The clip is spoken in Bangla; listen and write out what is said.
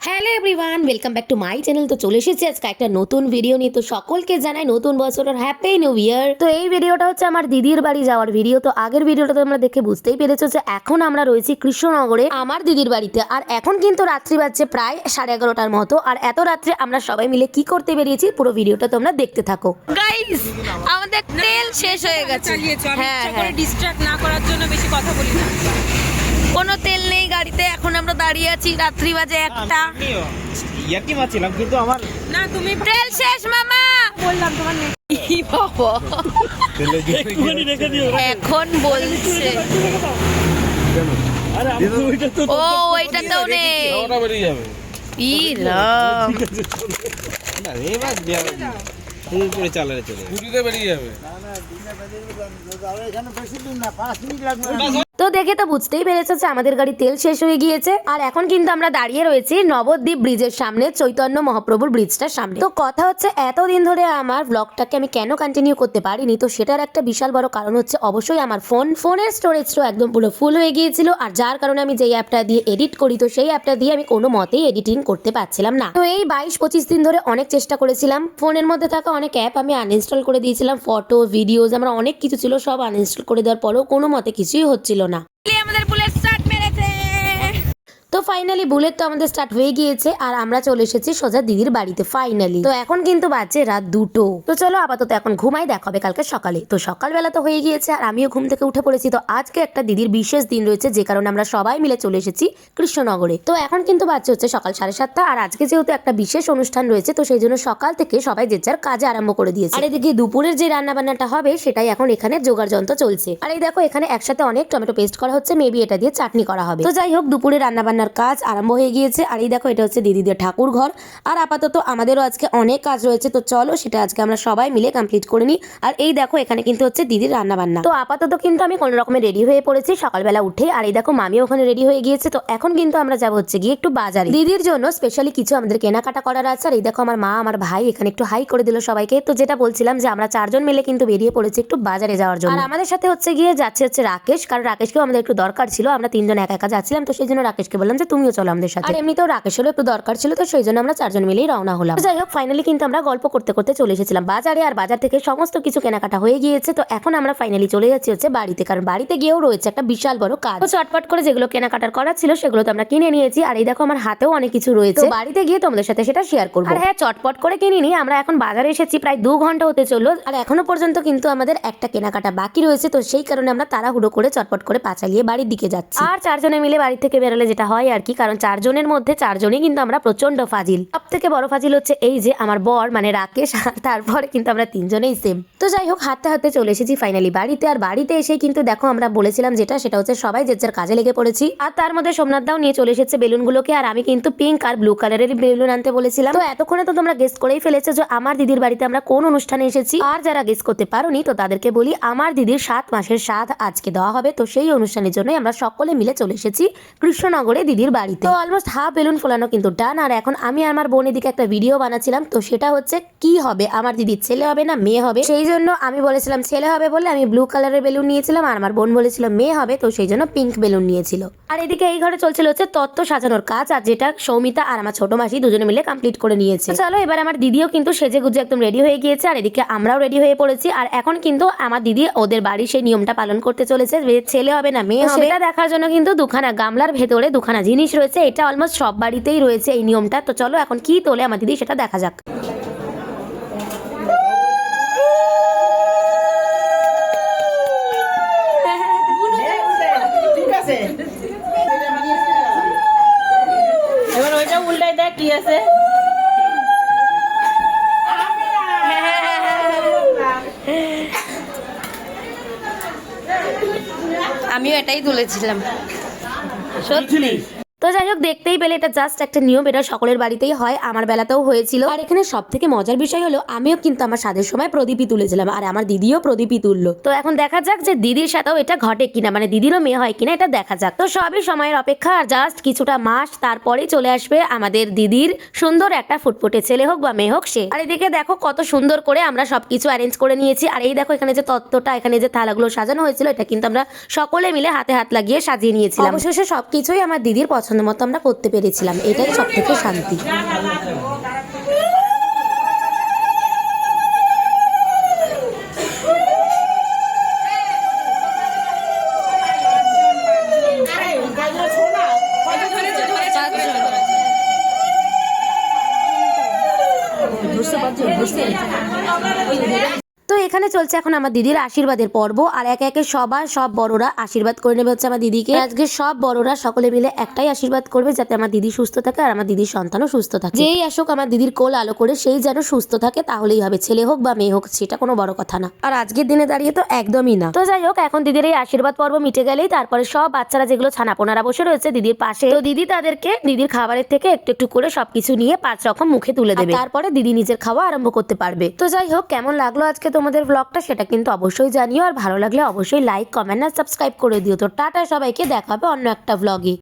Hello everyone, welcome back to my channel. তো চলে এসেছি আজকে একটা নতুন ভিডিও নিয়ে। তো সকলকে জানাই নতুন বছরের হ্যাপি নিউ ইয়ার। তো এই ভিডিওটা হচ্ছে আমার দিদির বাড়ি যাওয়ার ভিডিও। তো আগের ভিডিওটা তোমরা দেখে বুঝতেই পেরেছো যে এখন আমরা রয়েছি কৃষ্ণনগরে আমার দিদির বাড়িতে। আর এখন কিন্তু রাত্রি বাজছে প্রায় 11:30টার মতো। আর এত রাত্রে আমরা সবাই মিলে কি করতে বেরিয়েছি পুরো ভিডিওটা তোমরা দেখতে থাকো। গাইস, আমাদের তেল শেষ হয়ে গেছে। হ্যাঁ, ডিস্ট্রাক্ট না করার জন্য বেশি কথা বলি না। কোনো তেল নেই গাড়িতে, এখন আমরা দাঁড়িয়ে আছি, রাত্রি বাজে 1টা। ইয়াকি মারছিলাম কিন্তু আমার না তুমি তেল শেষ মামা, বললাম তোমার নেই। এখন বলছে ও ওইটাতেও নেই। ই রাম, চালালে চলে বেরিয়ে যাবে। তো দেখে তো বুঝতেই পেরেছো যে আমাদের গাড়ি তেল শেষ হয়ে গিয়েছে। আর এখন কিন্তু আমরা দাঁড়িয়ে রয়েছি নবদ্বীপ ব্রিজের সামনে, চৈতন্য মহাপ্রভুর ব্রিজটার সামনে। তো কথা হচ্ছে এতদিন ধরে আমার ব্লগটাকে আমি কেন কন্টিনিউ করতে পারিনি, তো সেটার একটা বিশাল বড় কারণ হচ্ছে অবশ্যই আমার ফোনের স্টোরেজটা একদম পুরো ফুল হয়ে গিয়েছিল। আর যার কারণে আমি যেই অ্যাপটা দিয়ে এডিট করি, তো সেই অ্যাপটা দিয়ে আমি কোনো মতেই এডিটিং করতে পারছিলাম না। তো এই 22-25 দিন ধরে অনেক চেষ্টা করেছিলাম। ফোনের মধ্যে থাকা অনেক অ্যাপ আমি আনইনস্টল করে দিয়েছিলাম, ফটো ভিডিওস আমার অনেক কিছু ছিল, সব আনইনস্টল করে দেওয়ার পরেও কোনো মতে কিছুই হচ্ছিল না। আমাদের বুলেট স্টার্ট মেরেছে। তো ফাইনালি বুলেট তো আমাদের স্টার্ট হয়ে গিয়েছে আর আমরা চলে এসেছি সোজা দিদির বাড়িতে ফাইনালি। তো এখন কিন্তু বাজছে রাত 2টো। তো চলো আপাতত এখন ঘুমাই, দেখা হবে কালকে সকালে। তো সকালবেলা তো হয়ে গিয়েছে আর আমিও ঘুম থেকে উঠে পড়েছি। তো আজকে একটা দিদির বিশেষ দিন রয়েছে, যে কারণে আমরা সবাই মিলে চলে এসেছি কৃষ্ণনগরে। তো এখন কিন্তু বাজছে হচ্ছে সকাল 7:30। আর আজকে যেহেতু একটা বিশেষ অনুষ্ঠান রয়েছে, তো সেই জন্য সকাল থেকে সবাই যে যার কাজে আরম্ভ করে দিয়েছে। আর এদিকে দুপুরের যে রান্না বান্নাটা হবে সেটাই এখন এখানে জোগাড় যন্ত্র চলছে। আর এই দেখো এখানে একসাথে অনেক টমেটো পেস্ট করা হচ্ছে, মেবি এটা দিয়ে চাটনি করা হবে। তো যাই হোক, দুপুরে রান্না বান্নার কাজ আরম্ভ হয়ে গিয়েছে। আর এই দেখো এটা হচ্ছে দিদিদের ঠাকুর ঘর। আর আপাতত আমাদেরও আজকে অনেক কাজ রয়েছে, তো চলো সেটা আজকে আমরা সবাই মিলে কমপ্লিট করে নিই। আর এই দেখো এখানে কিন্তু হচ্ছে দিদির রান্না বান্না। তো আপাতত কিন্তু আমি কোনো রকমের রেডি হয়ে পড়েছি সকালবেলা উঠে। আর এই দেখো মামিও ওখানে রেডি হয়ে গিয়েছে। তো এখন কিন্তু আমরা যাবো হচ্ছে গিয়ে একটু বাজারে, দিদির জন্য স্পেশালি কিছু আমাদের কেনাকাটা করার আছে। আর এই দেখো আমার মা আমার ভাই এখানে একটু হাই করে দিল সবাইকে। তো যেটা বলছিলাম যে আমরা 4জন মিলে কিন্তু বেরিয়ে পড়েছি একটু বাজারে যাওয়ার জন্য। আর আমাদের সাথে হচ্ছে গিয়ে যাচ্ছে হচ্ছে রাকেশ, কারণ রাকেশকেও আমাদের একটু দরকার ছিল। আমরা 3জন একা একা যাচ্ছিলাম, তো সেই জন্য রাকেশকে বললাম যে তুমিও চলো আমাদের সাথে। আর এমনিতেও রাকেশেরও একটু দরকার ছিল, তো সেই জন্য আমরা 4জন মিলেই রওনা হলাম। যাই হোক ফাইনালি কিন্তু আমরা গল্প করতে করতে চলে এসেছিলাম বাজারে। আর বাজার থেকে সমস্ত কিছু কেনাকাটা হয়ে গিয়েছে। তো এখন আমরা ফাইনালি চলে যাচ্ছি হচ্ছে বাড়িতে, কারণ বাড়িতে গিয়েও রয়েছে একটা বিশাল বড় কাজ। তো চটপট করে যেগুলো কেনাকাটার করার ছিল সেগুলো তো আমরা কিনে নিয়েছি। আর এই দেখো আমার হাতেও অনেক কিছু রয়েছে, বাড়িতে গিয়ে তোমাদের সাথে সেটা শেয়ার করবো। আর হ্যাঁ, চটপট করে কিনে নিই। আমরা এখন বাজারে এসেছি, প্রায় 2 ঘন্টা হতে চললো। আর এখনো পর্যন্ত কিন্তু আমাদের একটা কেনাকাটা বাকি রয়েছে। তো সেই কারণে আমরা তাড়াহুড়ো করে চটপট করে পা চালিয়ে বাড়ির দিকে যাচ্ছি। আর 4জনে মিলে বাড়ি থেকে বেরোলে যেটা হয় আর কি, কারণ 4জনের মধ্যে 4জনই কিন্তু আমরা প্রচন্ড ফাজিল। সব থেকে বড় ফাজিল হচ্ছে এই যে আমার বর মানে রাকেশ, আর তারপরে কিন্তু আমরা 3জনেই সেম। তো যাই হোক হাঁটতে হাঁটতে চলে এসেছি ফাইনালি বাড়িতে। আর বাড়িতে এসে কিন্তু দেখো আমরা বলেছিলাম সেটা হচ্ছে সবাই যে যার কাজে লেগে পড়েছি। আর তার মধ্যে সোমনাথ দাও নিয়ে চলে এসেছে বেলুনগুলোকে, আর আমি কিন্তু পিঙ্ক আর ব্লু কালারের বেলুন আনতে বলেছিলাম। তো এতক্ষণে তো তোমরা গেস করেই ফেলেছো যে আমার দিদির বাড়িতে আমরা কোন অনুষ্ঠানে এসেছি। আর যারা গেস করতে পারোনি তো তাদেরকে বলি, আমার দিদির 7 মাসের সাধ আজকে দেওয়া হবে। তো সেই অনুষ্ঠানের জন্য আমরা সকলে মিলে চলে এসেছি কৃষ্ণনগরে দিদির বাড়িতে। তো অলমোস্ট হাফ বেলুন ফোলানো কিন্তু ডান। আর এখন আমি আমার বোনের দিকে একটা ভিডিও বানাচ্ছিলাম, তো সেটা হচ্ছে কি হবে, আমার দিদির ছেলে হবে না মেয়ে হবে। সেই জন্য আমি বলেছিলাম ছেলে হবে বলে আমি ব্লু কালারের বেলুন নিয়েছিলাম, আর আমার বোন বলেছিল মেয়ে হবে, তো সেই জন্য পিঙ্ক বেলুন নিয়েছিল। আর এদিকে এই ঘরে চলছিল হচ্ছে তত্ত্ব সাজানোর কাজ, আর যেটা সৌমিতা আর আমার ছোট মাসি দুজনে মিলে কমপ্লিট করে নিয়েছে। চলো এবার আমার দিদিও কিন্তু সেজে গুজে একদম রেডি হয়ে গিয়েছে। আর এদিকে আমরাও রেডি হয়ে পড়েছি। আর এখন কিন্তু আমার দিদি ওদের বাড়ির সেই নিয়মটা পালন করতে চলেছে, ছেলে হবে না মেয়ে হবে। সেটা দেখার জন্য কিন্তু 2খানা গামলার ভেতরে 2খানা জিনিস রয়েছে। এটা অলমোস্ট সব বাড়িতেই রয়েছে এই নিয়মটা। তো চলো এখন কি তোলে আমার দিদি সেটা দেখা যাক। এবার ওইটা উল্টাই দেখ কি আছে। আমিও এটাই তুলেছিলাম সত্যি। তো যাই হোক দেখতেই পেলে এটা জাস্ট একটা নিয়ম, এটা সকলের বাড়িতেই হয়, আমার বেলাতেও হয়েছিল। আর এখানে সব থেকে মজার বিষয় হলো আমিও কিন্তু আমার স্বাদের সময় প্রদীপই তুলেছিলাম, আর আমার দিদিও প্রদীপই তুললো। তো এখন দেখা যাক যে দিদির সাথেও এটা ঘটে কিনা, মানে দিদিরও মেয়ে হয় কিনা এটা দেখা যাক। তো সবই সময়ের অপেক্ষা, আর জাস্ট কিছুটা মাস তারপরেই চলে আসবে আমাদের দিদির সুন্দর একটা ফুটফুটে ছেলে হোক বা মেয়ে হোক সে। আর এদিকে দেখো কত সুন্দর করে আমরা সবকিছু অ্যারেঞ্জ করে নিয়েছি। আর এই দেখো এখানে যে তত্ত্বটা, এখানে যে থালাগুলো সাজানো হয়েছিল, এটা কিন্তু আমরা সকলে মিলে হাতে হাত লাগিয়ে সাজিয়ে নিয়েছিলাম। অবশেষে সবকিছুই আমার দিদির পছন্দ পছন্দ মতো আমরা করতে পেরেছিলাম, এটাই সব থেকে শান্তি। তো এখানে চলছে এখন আমার দিদির আশীর্বাদের পর্ব, আর একে একে সব বড়রা আশীর্বাদ করে নেবে হচ্ছে আমার দিদিকে। আজকে সব বড়রা সকলে মিলে একটাই আশীর্বাদ করবে যাতে আমার দিদি সুস্থ থাকে আর আমার দিদির সন্তানও সুস্থ থাকে। যেই আসুক আমার দিদির কোল আলো করে সেই যেন সুস্থ থাকে, তাহলেই হবে। ছেলে হোক বা মেয়ে হোক সেটা কোনো বড় কথা না, আর আজকের দিনে দাঁড়িয়ে তো একদমই না। তো যাই হোক, এখন দিদির এই আশীর্বাদ পর্ব মিটে গেলেই তারপরে সব বাচ্চারা যেগুলো ছানাপোনারা বসে রয়েছে দিদির পাশে, তো দিদি তাদেরকে দিদির খাবারের থেকে একটু একটু করে সবকিছু নিয়ে 5 রকম মুখে তুলে দেবে, তারপরে দিদি নিজের খাওয়া আরম্ভ করতে পারবে। তো যাই হোক, কেমন লাগলো আজকে তোমাদের ব্লগটা সেটা কিন্তু অবশ্যই জানিও, আর ভালো লাগলে অবশ্যই লাইক, কমেন্ট আর সাবস্ক্রাইব করে দিও। তো টাটা সবাইকে, দেখা হবে অন্য একটা ব্লগে।